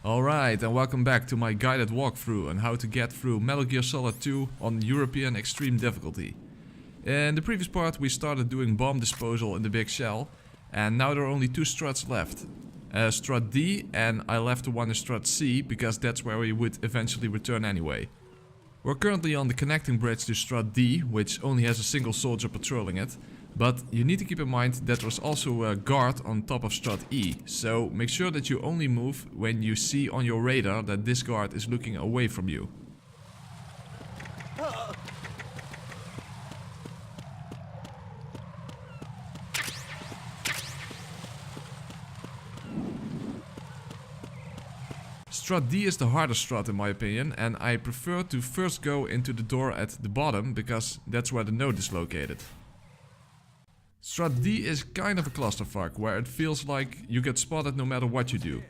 Alright, and welcome back to my guided walkthrough on how to get through Metal Gear Solid 2 on European Extreme difficulty. In the previous part we started doing bomb disposal in the big shell, and now there are only two struts left. Strut D, and I left the one in Strut C because that's where we would eventually return anyway. We're currently on the connecting bridge to Strut D, which only has a single soldier patrolling it. But you need to keep in mind that there's also a guard on top of Strut E, so make sure that you only move when you see on your radar that this guard is looking away from you. Strut D is the hardest strut in my opinion, and I prefer to first go into the door at the bottom because that's where the node is located. Strut D is kind of a clusterfuck, where it feels like you get spotted no matter what you do.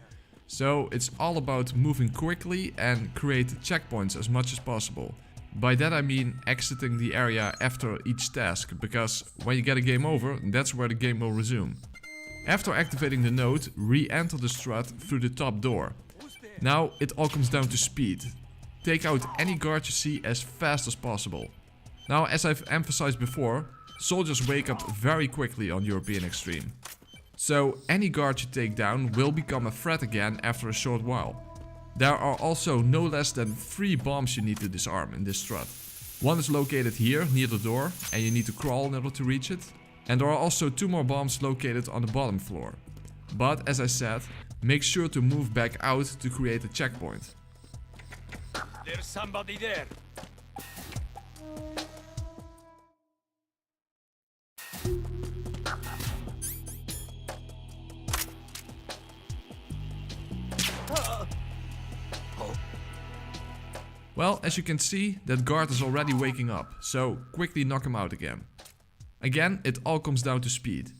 So it's all about moving quickly and create checkpoints as much as possible. By that I mean exiting the area after each task, because when you get a game over, that's where the game will resume. After activating the node, re-enter the strut through the top door. Now it all comes down to speed. Take out any guard you see as fast as possible. Now, as I've emphasized before, soldiers wake up very quickly on European Extreme. So any guard you take down will become a threat again after a short while. There are also no less than 3 bombs you need to disarm in this strut. One is located here near the door and you need to crawl in order to reach it. And there are also 2 more bombs located on the bottom floor. But as I said, make sure to move back out to create a checkpoint. There's somebody there. Well, as you can see, that guard is already waking up, so quickly knock him out again. Again, it all comes down to speed.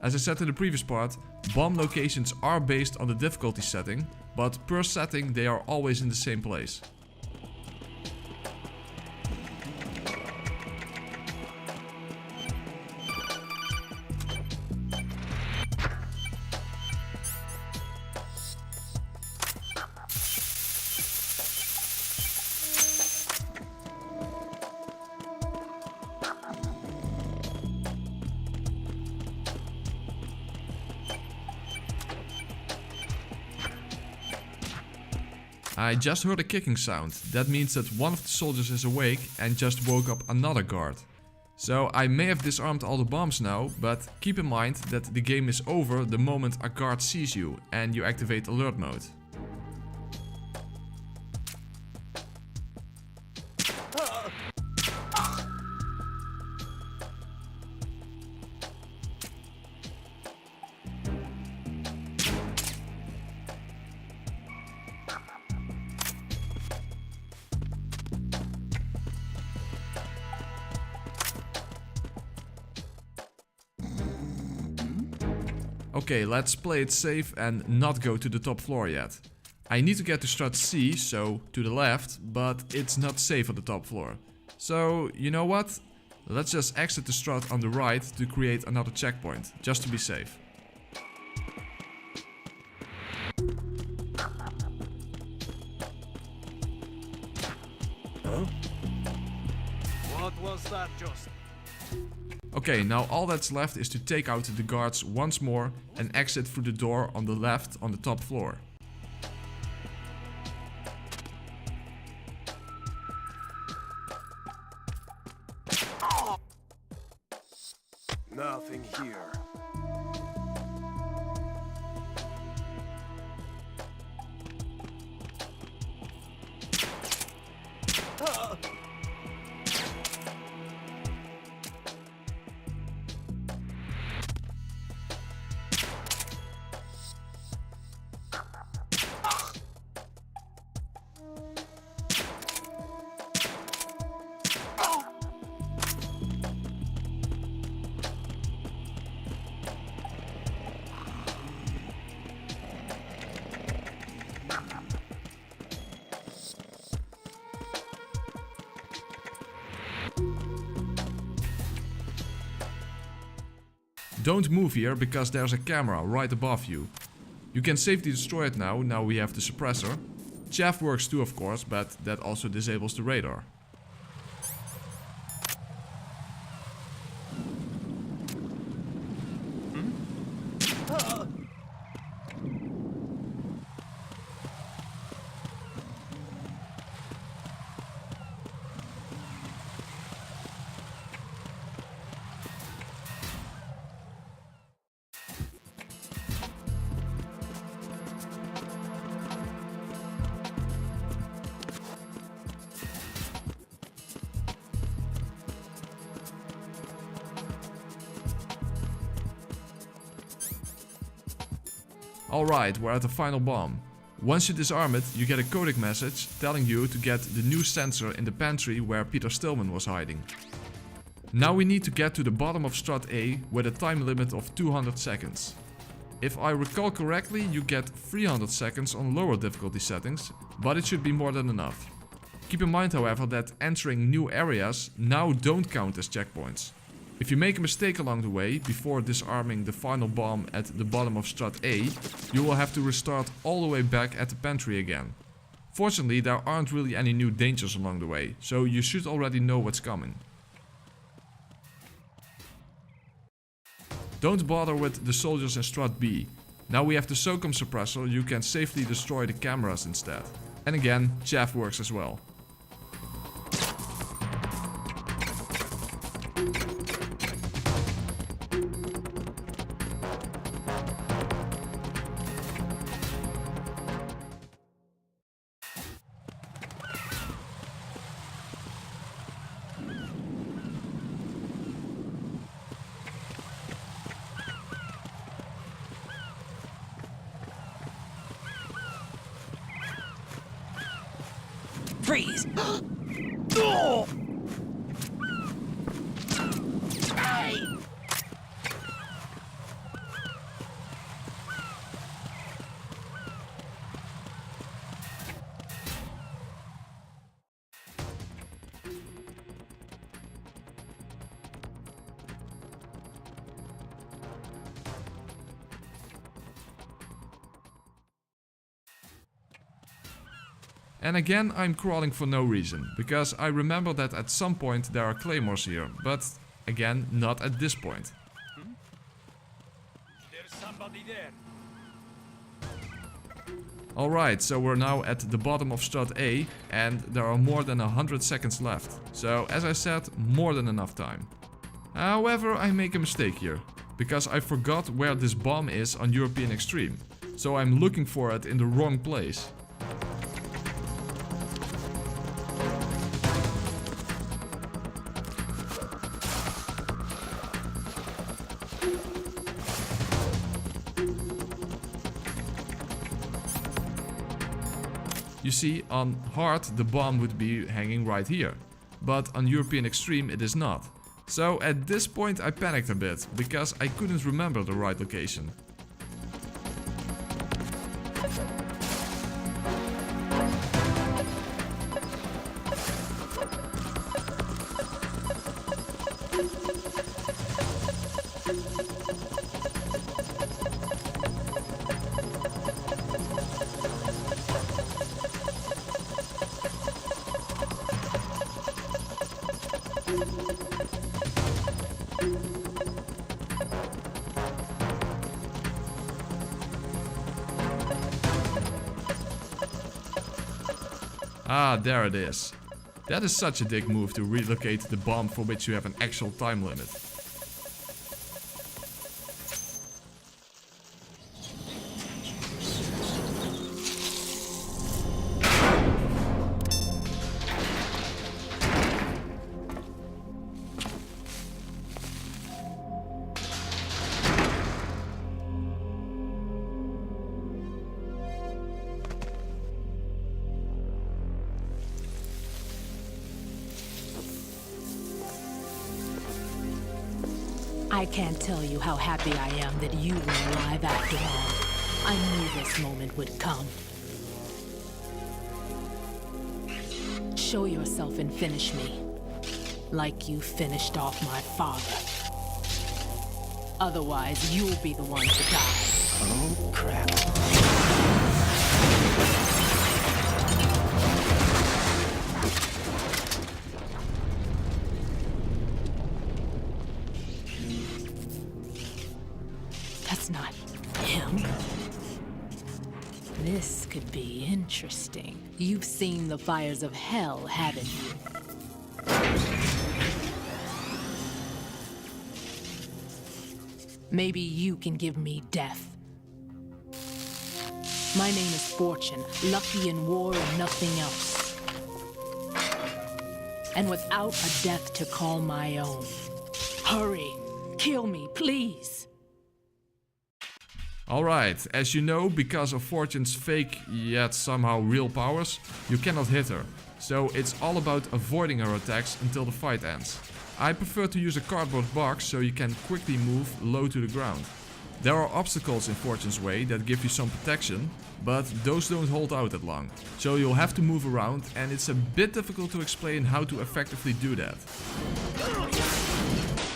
As I said in the previous part, bomb locations are based on the difficulty setting, but per setting they are always in the same place. I just heard a kicking sound. That means that one of the soldiers is awake and just woke up another guard. So I may have disarmed all the bombs now, but keep in mind that the game is over the moment a guard sees you and you activate alert mode. Okay, let's play it safe and not go to the top floor yet. I need to get to Strut C, so to the left, but it's not safe on the top floor. So, you know what? Let's just exit the strut on the right to create another checkpoint, just to be safe. Huh? What was that just? Okay, now all that's left is to take out the guards once more and exit through the door on the left on the top floor. Nothing here. Don't move here because there's a camera right above you. You can safely destroy it now we have the suppressor. Chaff works too of course, but that also disables the radar. Alright, we're at the final bomb. Once you disarm it, you get a codec message telling you to get the new sensor in the pantry where Peter Stillman was hiding. Now we need to get to the bottom of Strut A with a time limit of 200 seconds. If I recall correctly, you get 300 seconds on lower difficulty settings, but it should be more than enough. Keep in mind however that entering new areas now don't count as checkpoints. If you make a mistake along the way, before disarming the final bomb at the bottom of Strut A, you will have to restart all the way back at the pantry again. Fortunately, there aren't really any new dangers along the way, so you should already know what's coming. Don't bother with the soldiers in Strut B. Now we have the SOCOM suppressor, you can safely destroy the cameras instead. And again, chaff works as well. Freeze! Oh! Hey! And again, I'm crawling for no reason, because I remember that at some point there are claymores here, but again, not at this point. There's somebody there. Alright, so we're now at the bottom of Strut A, and there are more than 100 seconds left. So, as I said, more than enough time. However, I make a mistake here, because I forgot where this bomb is on European Extreme. So I'm looking for it in the wrong place. You see, on hard the bomb would be hanging right here, but on European Extreme it is not. So at this point I panicked a bit, because I couldn't remember the right location. Ah, there it is. That is such a dick move to relocate the bomb for which you have an actual time limit. I can't tell you how happy I am that you were alive after all. I knew this moment would come. Show yourself and finish me, like you finished off my father. Otherwise, you'll be the one to die. Oh, crap. That's not him. This could be interesting. You've seen the fires of hell, haven't you? Maybe you can give me death. My name is Fortune, lucky in war and nothing else. And without a death to call my own. Hurry, kill me, please. Alright, as you know, because of Fortune's fake yet somehow real powers, you cannot hit her. So it's all about avoiding her attacks until the fight ends. I prefer to use a cardboard box so you can quickly move low to the ground. There are obstacles in Fortune's way that give you some protection, but those don't hold out that long. So you'll have to move around, and it's a bit difficult to explain how to effectively do that.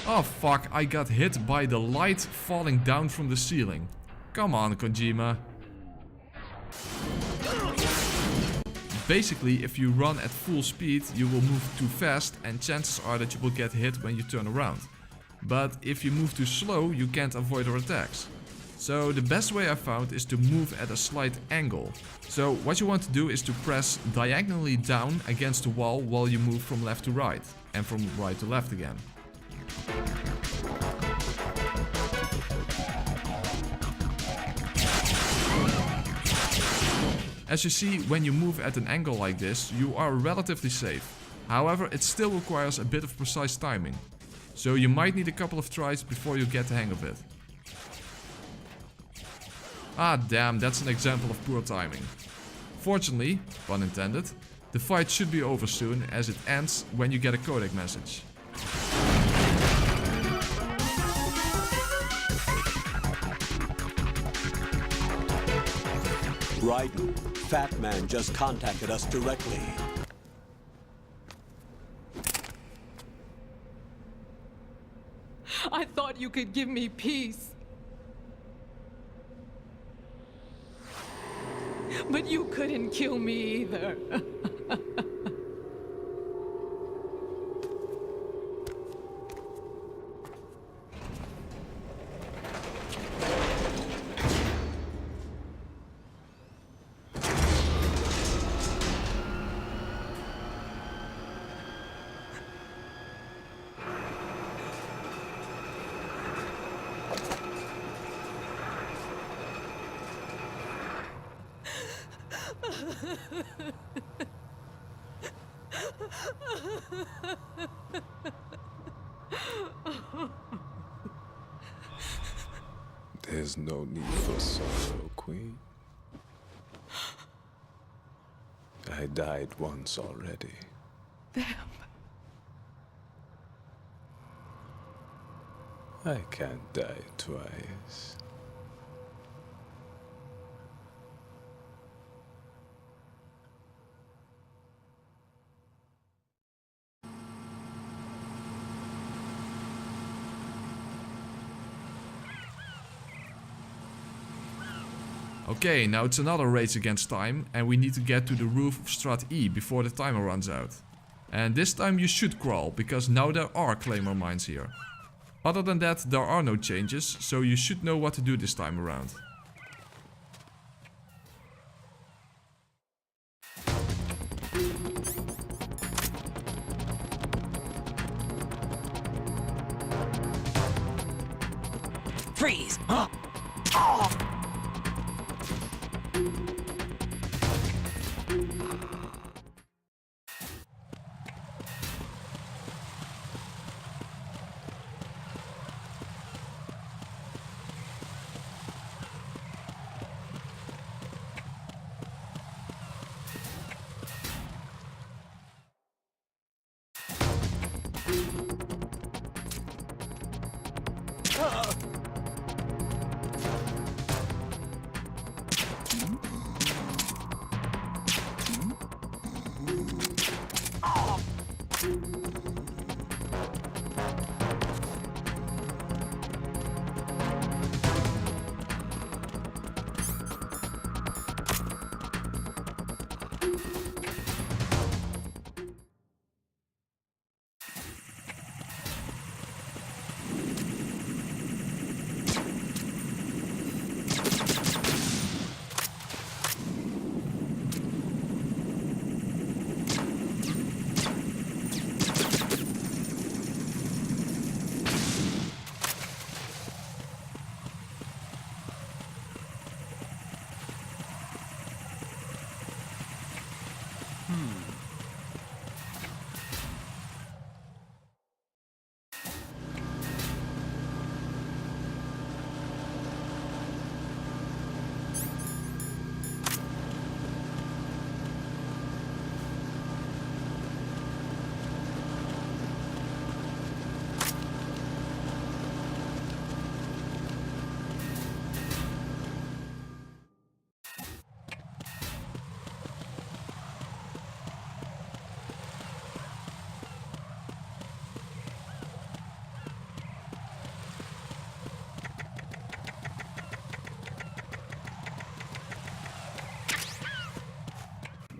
Oh fuck, I got hit by the light falling down from the ceiling. Come on, Kojima. Basically, if you run at full speed, you will move too fast and chances are that you will get hit when you turn around. But if you move too slow, you can't avoid her attacks. So the best way I found is to move at a slight angle. So what you want to do is to press diagonally down against the wall while you move from left to right and from right to left again. As you see, when you move at an angle like this, you are relatively safe. However, it still requires a bit of precise timing. So you might need a couple of tries before you get the hang of it. Ah damn, that's an example of poor timing. Fortunately, pun intended, the fight should be over soon as it ends when you get a codec message. Raiden, Fatman just contacted us directly. I thought you could give me peace. But you couldn't kill me either. There's no need for sorrow, Queen. I died once already. Them. I can't die twice. Okay, now it's another race against time and we need to get to the roof of Strut E before the timer runs out. And this time you should crawl, because now there are claymore mines here. Other than that, there are no changes, so you should know what to do this time around. Freeze! Huh? Oh.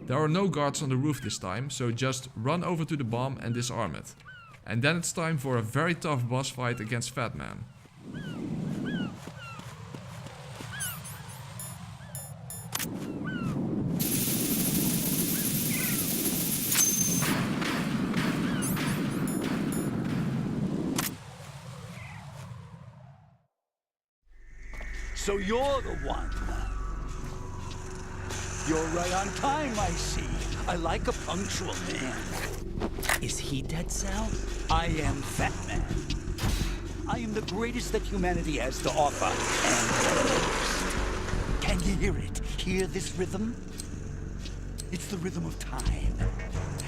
There are no guards on the roof this time, so just run over to the bomb and disarm it. And then it's time for a very tough boss fight against Fatman. So you're the one. You're right on time, I see. I like a punctual man. Is he Dead Cell? I am Fatman. I am the greatest that humanity has to offer, and can you hear it? Hear this rhythm? It's the rhythm of time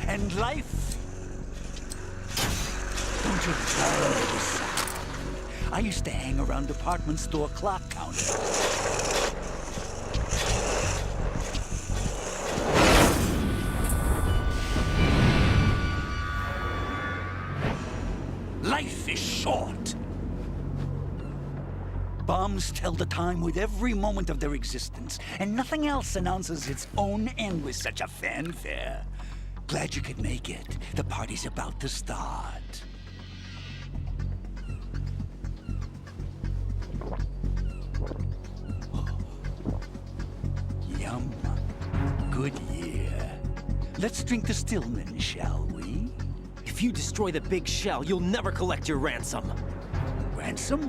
and life. Don't you love this sound? I used to hang around department store clock counters. Life is short. Bombs tell the time with every moment of their existence, and nothing else announces its own end with such a fanfare. Glad you could make it. The party's about to start. Yum. Good year. Let's drink the Stillman, shall we? If you destroy the big shell, you'll never collect your ransom. Ransom?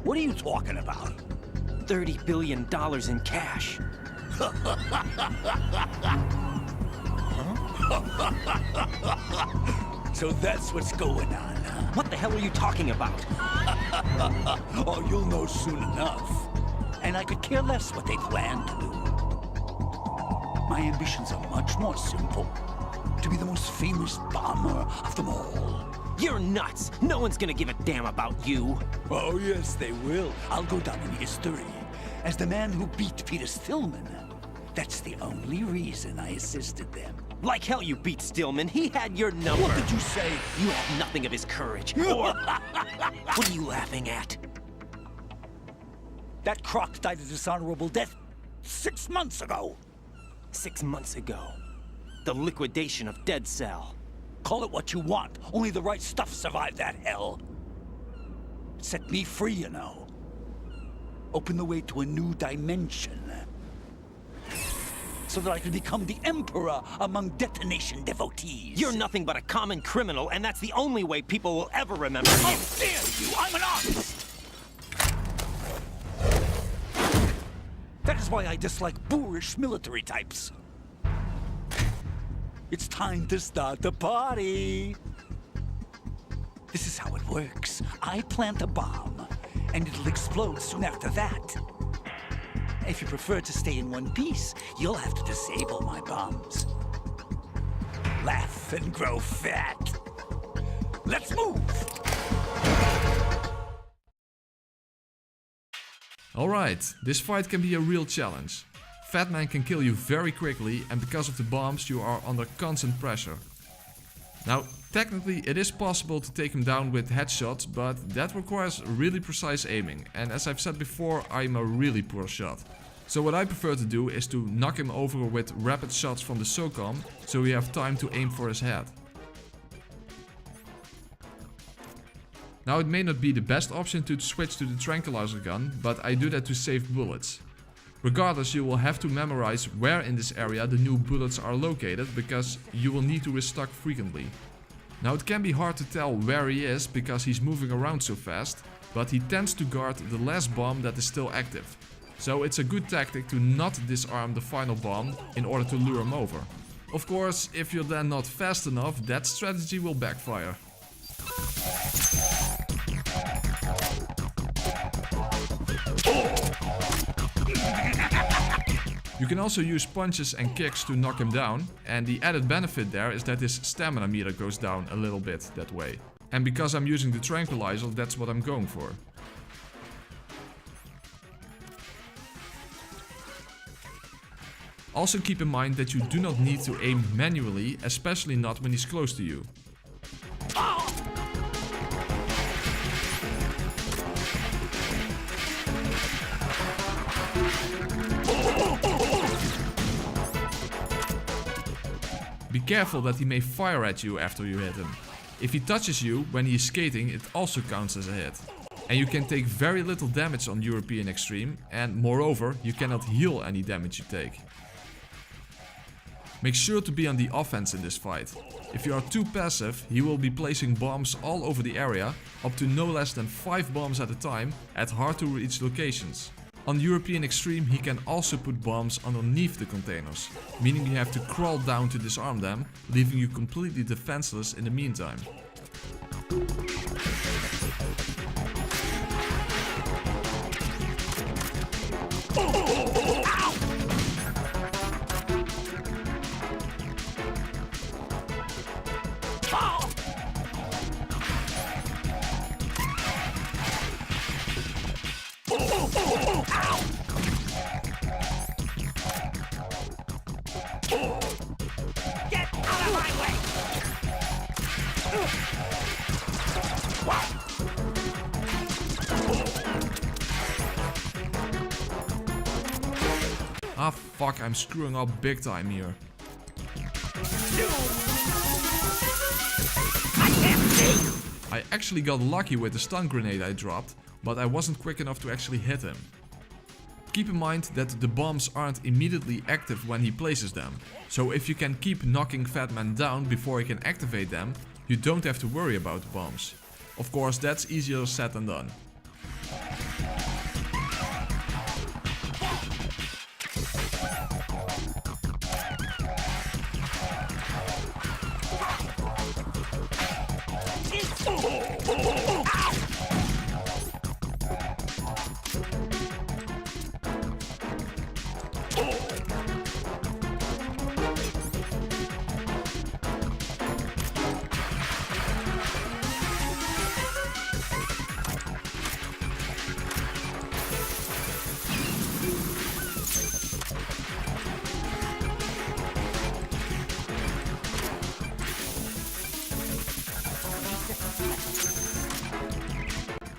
What are you talking about? $30 billion in cash. So that's what's going on, huh? What the hell are you talking about? Oh, you'll know soon enough. And I could care less what they plan to do. My ambitions are much more simple. To be the most famous bomber of them all. You're nuts! No one's gonna give a damn about you. Oh, yes, they will. I'll go down in history as the man who beat Peter Stillman. That's the only reason I assisted them. Like hell you beat Stillman. He had your number. What did you say? You have nothing of his courage. Or... What are you laughing at? That croc died a dishonorable death 6 months ago. 6 months ago. The liquidation of Dead Cell. Call it what you want. Only the right stuff survived that hell. It set me free, you know. Opened the way to a new dimension. So that I could become the Emperor among detonation devotees. You're nothing but a common criminal, and that's the only way people will ever remember you. How dare you! I'm an artist! That is why I dislike boorish military types. It's time to start the party. This is how it works. I plant a bomb, and it'll explode soon after that. If you prefer to stay in one piece, you'll have to disable my bombs. Laugh and grow fat. Let's move! Alright, this fight can be a real challenge. Fatman can kill you very quickly, and because of the bombs you are under constant pressure. Now, technically it is possible to take him down with headshots, but that requires really precise aiming, and as I've said before, I'm a really poor shot. So what I prefer to do is to knock him over with rapid shots from the SOCOM, so we have time to aim for his head. Now it may not be the best option to switch to the tranquilizer gun, but I do that to save bullets. Regardless, you will have to memorize where in this area the new bullets are located, because you will need to restock frequently. Now it can be hard to tell where he is because he's moving around so fast, but he tends to guard the last bomb that is still active. So it's a good tactic to not disarm the final bomb in order to lure him over. Of course, if you're then not fast enough, that strategy will backfire. You can also use punches and kicks to knock him down, and the added benefit there is that his stamina meter goes down a little bit that way. And because I'm using the tranquilizer, that's what I'm going for. Also keep in mind that you do not need to aim manually, especially not when he's close to you. careful that he may fire at you after you hit him. If he touches you when he is skating, it also counts as a hit. And you can take very little damage on European Extreme, and moreover, you cannot heal any damage you take. Make sure to be on the offense in this fight. If you are too passive, he will be placing bombs all over the area, up to no less than 5 bombs at a time, at hard to reach locations. On European Extreme, he can also put bombs underneath the containers, meaning you have to crawl down to disarm them, leaving you completely defenseless in the meantime. Get out of my way! Ah fuck, I'm screwing up big time here. I actually got lucky with the stun grenade I dropped, but I wasn't quick enough to actually hit him. Keep in mind that the bombs aren't immediately active when he places them, so if you can keep knocking Fatman down before he can activate them, you don't have to worry about the bombs. Of course, that's easier said than done.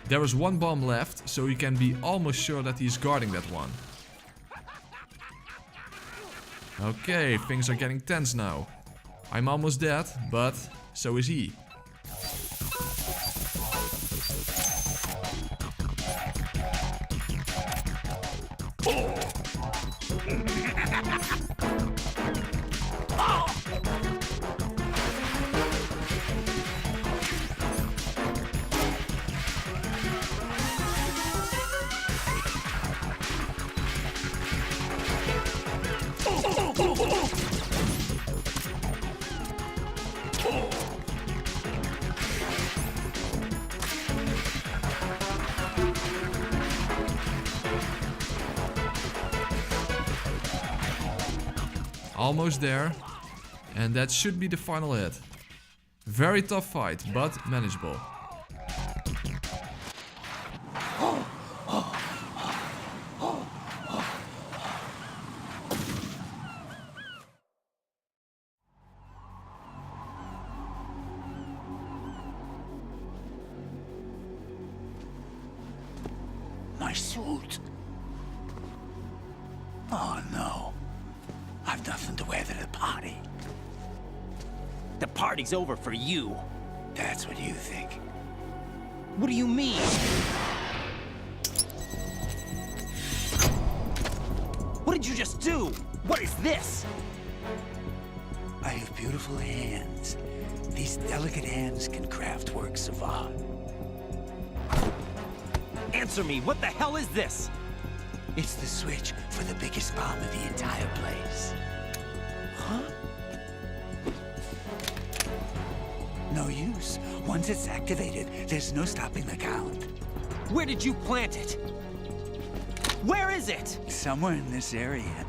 There is one bomb left, so you can be almost sure that he's guarding that one. Okay, things are getting tense now. I'm almost dead, but so is he. Almost there, and that should be the final hit. Very tough fight, but manageable. My suit. Oh no. I've nothing to wear to the party. The party's over for you. That's what you think. What do you mean? What did you just do? What is this? I have beautiful hands. These delicate hands can craft works of art. Answer me, what the hell is this? It's the switch for the biggest bomb in the entire place. Huh? No use. Once it's activated, there's no stopping the count. Where did you plant it? Where is it? Somewhere in this area.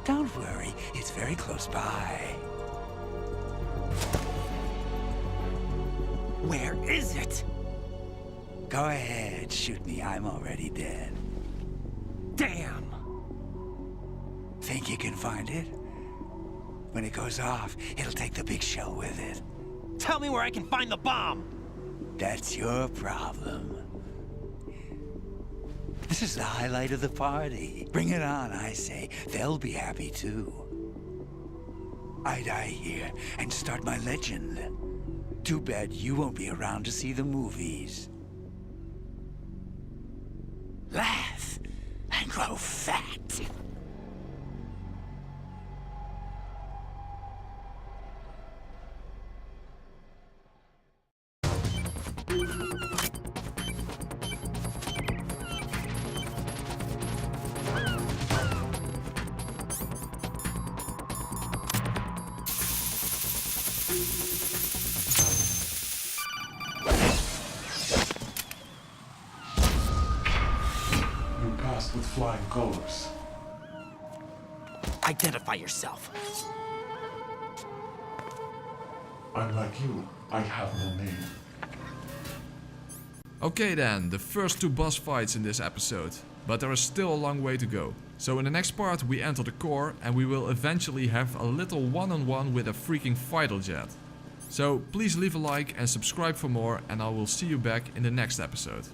Don't worry, it's very close by. Where is it? Go ahead, shoot me. I'm already dead. Damn! Think you can find it? When it goes off, it'll take the big show with it. Tell me where I can find the bomb! That's your problem. This is the highlight of the party. Bring it on, I say. They'll be happy too. I die here and start my legend. Too bad you won't be around to see the movies. Laugh and grow fat. You passed with flying colors. Identify yourself. Unlike you, I have no name. Okay then, the first 2 boss fights in this episode. But there is still a long way to go. So in the next part we enter the core and we will eventually have a little one-on-one with a freaking fighter jet. So please leave a like and subscribe for more, and I will see you back in the next episode.